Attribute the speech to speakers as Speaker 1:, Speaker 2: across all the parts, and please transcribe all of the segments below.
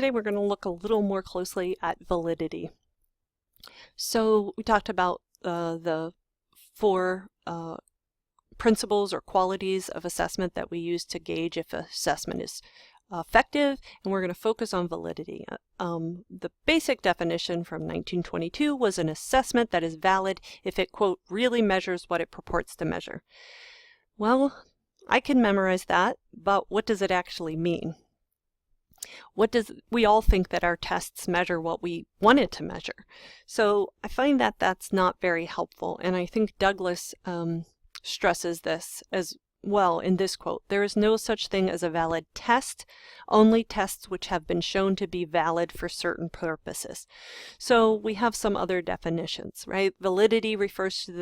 Speaker 1: Today we're going to look a little more closely at validity. So we talked about the four principles or qualities of assessment that we use to gauge if assessment is effective, and we're going to focus on validity. The basic definition from 1922 was an assessment that is valid if it, quote, really measures what it purports to measure. Well, I can memorize that, but what does it actually mean? We all think that our tests measure what we want it to measure. So I find that that's not very helpful, and I think Douglas stresses this as well in this quote. There is no such thing as a valid test, only tests which have been shown to be valid for certain purposes. So we have some other definitions, right? Validity refers to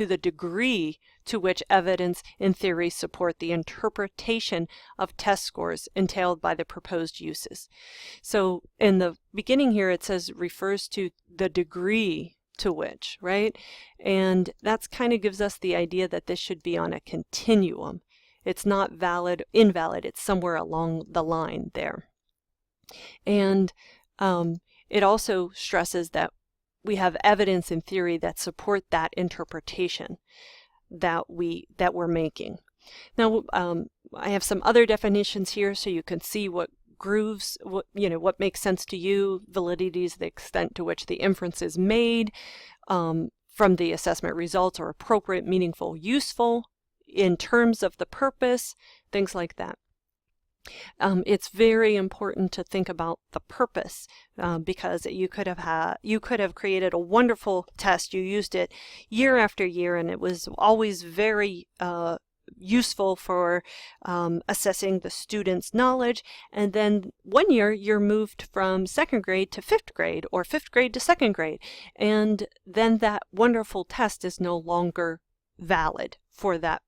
Speaker 1: the degree to which evidence and theory support the interpretation of test scores entailed by the proposed uses. So in the beginning here it says refers to the degree to which, right? And that's kind of gives us the idea that this should be on a continuum. It's not valid, invalid, it's somewhere along the line there. And it also stresses that we have evidence and theory that support that interpretation that we're making. Now, I have some other definitions here so you can see what grooves, what makes sense to you. Validity is the extent to which the inference is made from the assessment results are appropriate, meaningful, useful in terms of the purpose, things like that. It's very important to think about the purpose because you could have created a wonderful test. You used it year after year, and it was always very useful for assessing the student's knowledge. And then one year you're moved from second grade to fifth grade, or fifth grade to second grade, and then that wonderful test is no longer valid for that.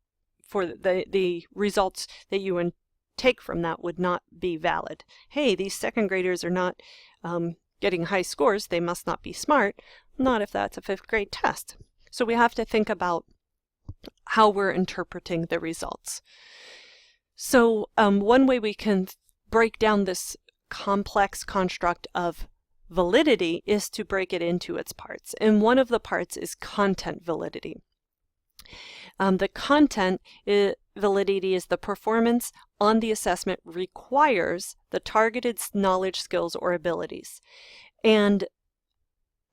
Speaker 1: For the results that you take from that would not be valid. Hey, these second graders are not getting high scores, they must not be smart. Not if that's a fifth grade test. So we have to think about how we're interpreting the results. So one way we can break down this complex construct of validity is to break it into its parts. And one of the parts is content validity. The content validity is the performance on the assessment requires the targeted knowledge, skills, or abilities. And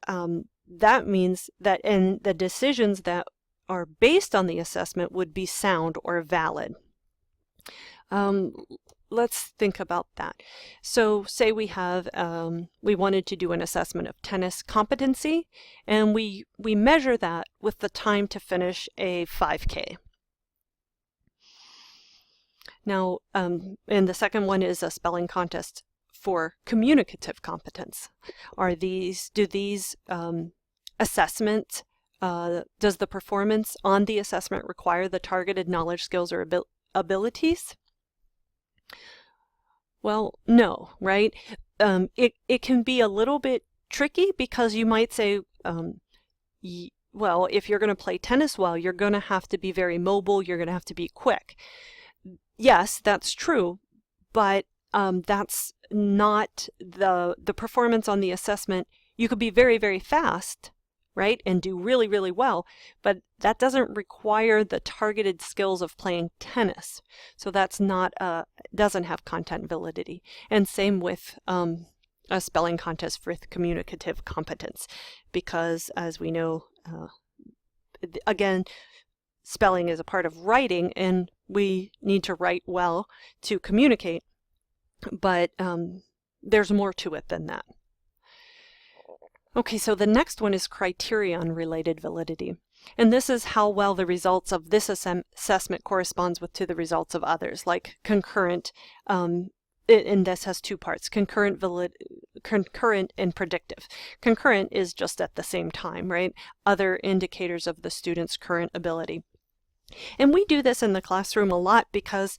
Speaker 1: that means that the decisions that are based on the assessment would be sound or valid. Let's think about that. So say we have, we wanted to do an assessment of tennis competency, and we measure that with the time to finish a 5K. Now, and the second one is a spelling contest for communicative competence. Do these assessments, does the performance on the assessment require the targeted knowledge, skills, or abilities? Well, no, right? It can be a little bit tricky because you might say, well, if you're going to play tennis well, you're going to have to be very mobile, you're going to have to be quick. Yes, that's true, but that's not the performance on the assessment. You could be very, very fast, right, and do really, really well, but that doesn't require the targeted skills of playing tennis. So that's not doesn't have content validity. And same with a spelling contest with communicative competence, because as we know, again, spelling is a part of writing, and we need to write well to communicate, but there's more to it than that. Okay, so the next one is criterion-related validity. And this is how well the results of this assessment corresponds to the results of others, like concurrent, and this has two parts, concurrent and predictive. Concurrent is just at the same time, right? Other indicators of the student's current ability. And we do this in the classroom a lot because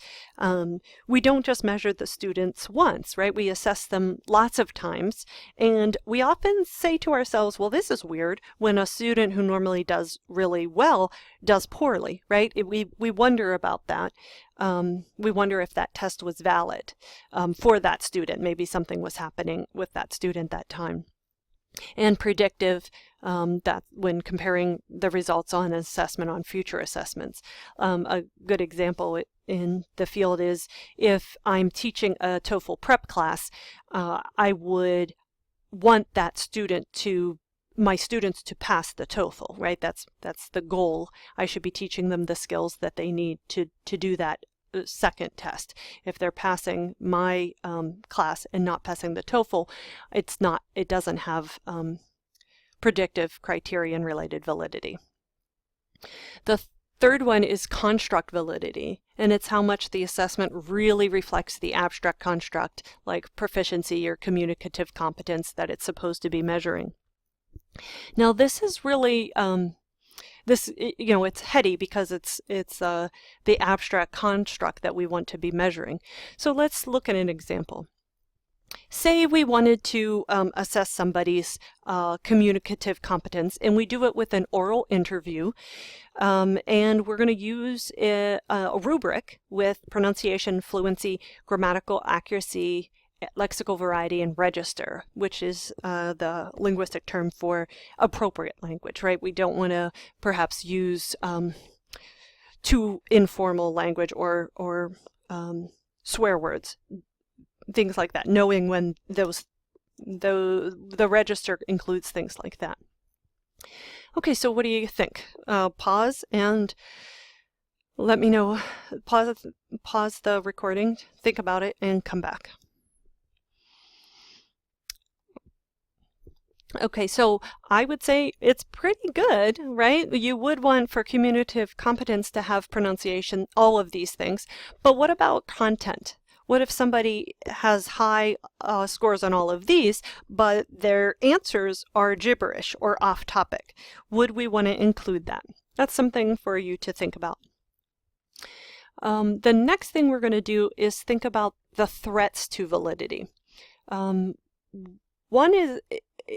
Speaker 1: we don't just measure the students once, right? We assess them lots of times. And we often say to ourselves, well, this is weird when a student who normally does really well does poorly, right? We wonder about that. We wonder if that test was valid for that student. Maybe something was happening with that student that time. And predictive, that when comparing the results on an assessment on future assessments. A good example in the field is if I'm teaching a TOEFL prep class, I would want that my students to pass the TOEFL, right? That's the goal. I should be teaching them the skills that they need to do that second test. If they're passing my class and not passing the TOEFL, it doesn't have predictive criterion related validity. The third one is construct validity, and it's how much the assessment really reflects the abstract construct, like proficiency or communicative competence, that it's supposed to be measuring. Now this is really it's heady because it's the abstract construct that we want to be measuring. So let's look at an example. Say we wanted to assess somebody's communicative competence, and we do it with an oral interview, and we're going to use a rubric with pronunciation, fluency, grammatical accuracy, lexical variety, and register, which is the linguistic term for appropriate language, right? We don't want to perhaps use too informal language or swear words, things like that, knowing when the register includes things like that. Okay, so what do you think? Pause and let me know. Pause the recording, think about it, and come back. Okay, so I would say it's pretty good, right? You would want for communicative competence to have pronunciation, all of these things. But what about content? What if somebody has high scores on all of these, but their answers are gibberish or off topic? Would we want to include that? That's something for you to think about. The next thing we're going to do is think about the threats to validity. One is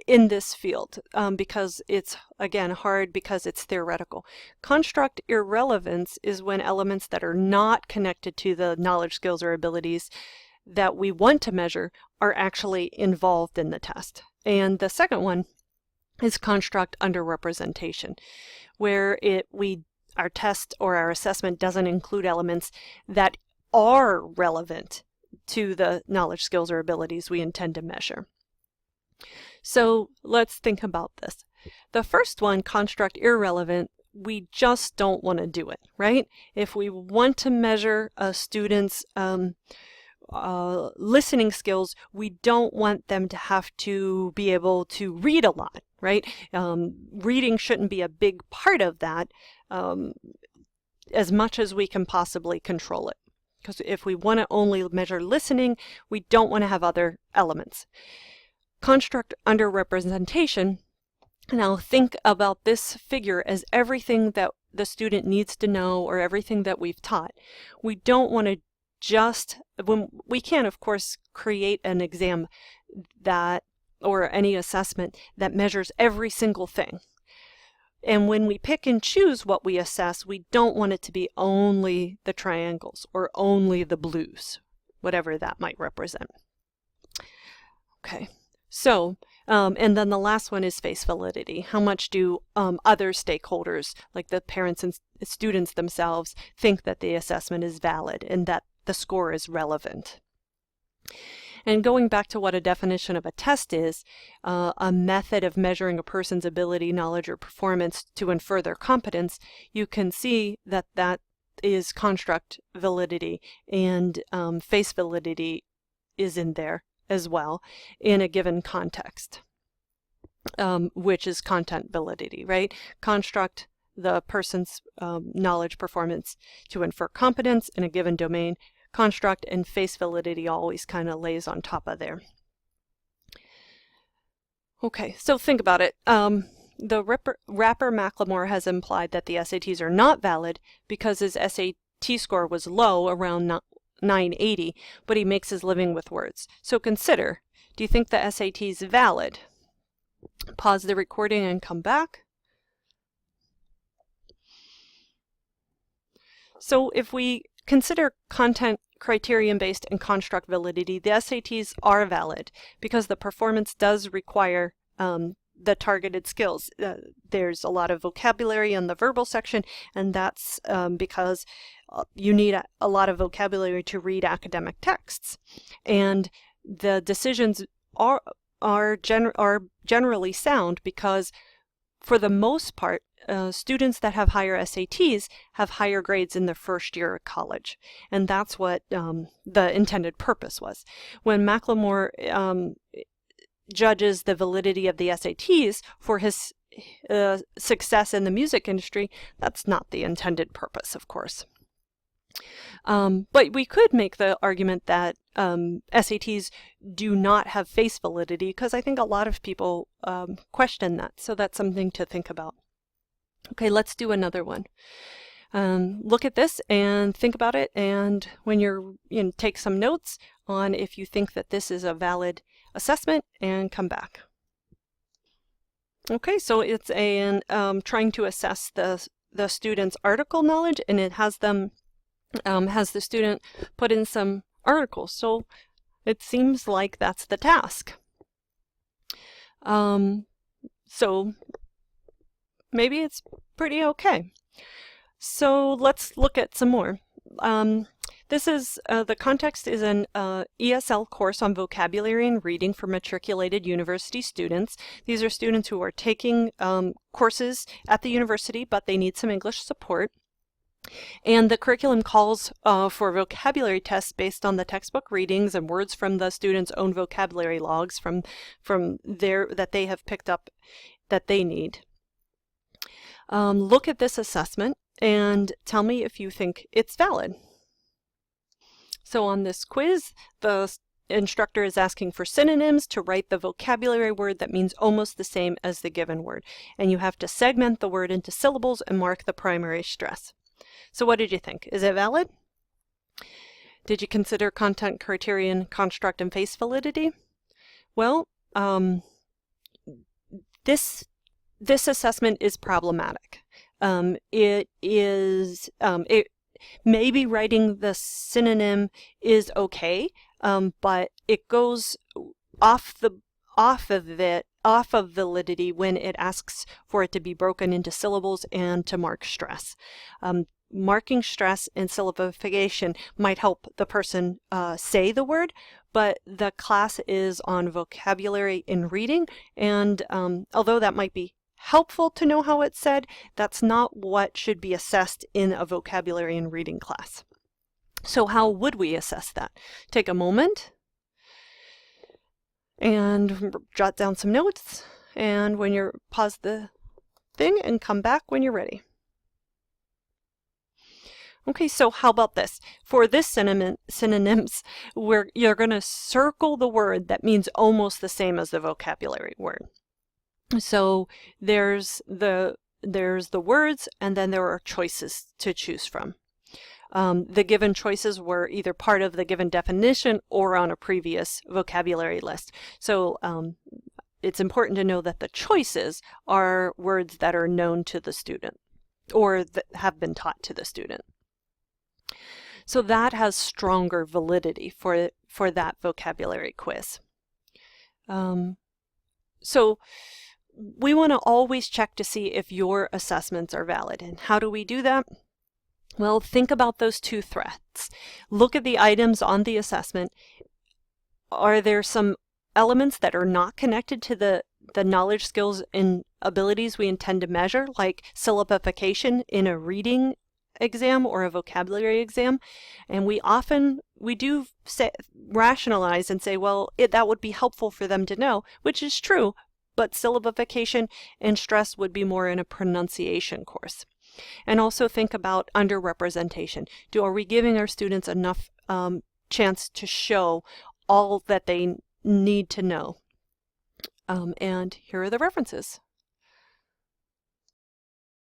Speaker 1: in this field, because it's, again, hard because it's theoretical. Construct irrelevance is when elements that are not connected to the knowledge, skills, or abilities that we want to measure are actually involved in the test. And the second one is construct underrepresentation, where our test or our assessment doesn't include elements that are relevant to the knowledge, skills, or abilities we intend to measure. So let's think about this. The first one, construct irrelevant, we just don't want to do it, right? If we want to measure a student's listening skills, we don't want them to have to be able to read a lot, right? Reading shouldn't be a big part of that, as much as we can possibly control it. Because if we want to only measure listening, we don't want to have other elements. Construct underrepresentation. Now think about this figure as everything that the student needs to know or everything that we've taught. We don't want to we can, of course, create an exam or any assessment that measures every single thing. And when we pick and choose what we assess, we don't want it to be only the triangles or only the blues, whatever that might represent. Okay. So, and then the last one is face validity. How much do other stakeholders, like the parents and students themselves, think that the assessment is valid and that the score is relevant? And going back to what a definition of a test is, a method of measuring a person's ability, knowledge, or performance to infer their competence, you can see that that is construct validity, and face validity is in there as well in a given context, which is content validity, right? Construct, the person's knowledge, performance to infer competence in a given domain. Construct and face validity always kind of lays on top of there. Okay, so think about it. the rapper Macklemore has implied that the SATs are not valid because his SAT score was low, around 980, but he makes his living with words. So consider, do you think the SAT is valid? Pause the recording and come back. So if we consider content criterion-based and construct validity, the SATs are valid because the performance does require the targeted skills. There's a lot of vocabulary in the verbal section, and that's because you need a lot of vocabulary to read academic texts. And the decisions are generally sound because, for the most part, students that have higher SATs have higher grades in their first year of college. And that's what the intended purpose was. When Macklemore judges the validity of the SATs for his success in the music industry, that's not the intended purpose, of course. But we could make the argument that SATs do not have face validity, because I think a lot of people question that. So that's something to think about. Okay, let's do another one. Look at this and think about it, and when you're, take some notes on if you think that this is a valid assessment, and come back. Okay, so it's trying to assess the student's article knowledge, and it has them has the student put in some articles. So it seems like that's the task. So maybe it's pretty okay. So let's look at some more. This is, the context is an ESL course on vocabulary and reading for matriculated university students. These are students who are taking courses at the university, but they need some English support. And the curriculum calls for vocabulary tests based on the textbook readings and words from the students' own vocabulary logs from that they have picked up that they need. Look at this assessment and tell me if you think it's valid. So on this quiz, the instructor is asking for synonyms to write the vocabulary word that means almost the same as the given word. And you have to segment the word into syllables and mark the primary stress. So what did you think? Is it valid? Did you consider content criterion, construct, and face validity? Well, this assessment is problematic. Maybe writing the synonym is okay, but it goes off of validity when it asks for it to be broken into syllables and to mark stress. Marking stress and syllabification might help the person say the word, but the class is on vocabulary in reading, and although that might be helpful to know how it's said, that's not what should be assessed in a vocabulary and reading class. So how would we assess that? Take a moment and jot down some notes, and when you're, pause the thing and come back when you're ready. Okay, so how about this? For this synonyms, you're going to circle the word that means almost the same as the vocabulary word. So there's the words, and then there are choices to choose from. The given choices were either part of the given definition or on a previous vocabulary list. So it's important to know that the choices are words that are known to the student or that have been taught to the student. So that has stronger validity for that vocabulary quiz. So we want to always check to see if your assessments are valid. And how do we do that? Well, think about those two threats. Look at the items on the assessment. Are there some elements that are not connected to the knowledge, skills, and abilities we intend to measure, like syllabification in a reading exam or a vocabulary exam? And we do rationalize and say, well, that would be helpful for them to know, which is true, but syllabification and stress would be more in a pronunciation course. And also think about underrepresentation. Are we giving our students enough chance to show all that they need to know? And here are the references.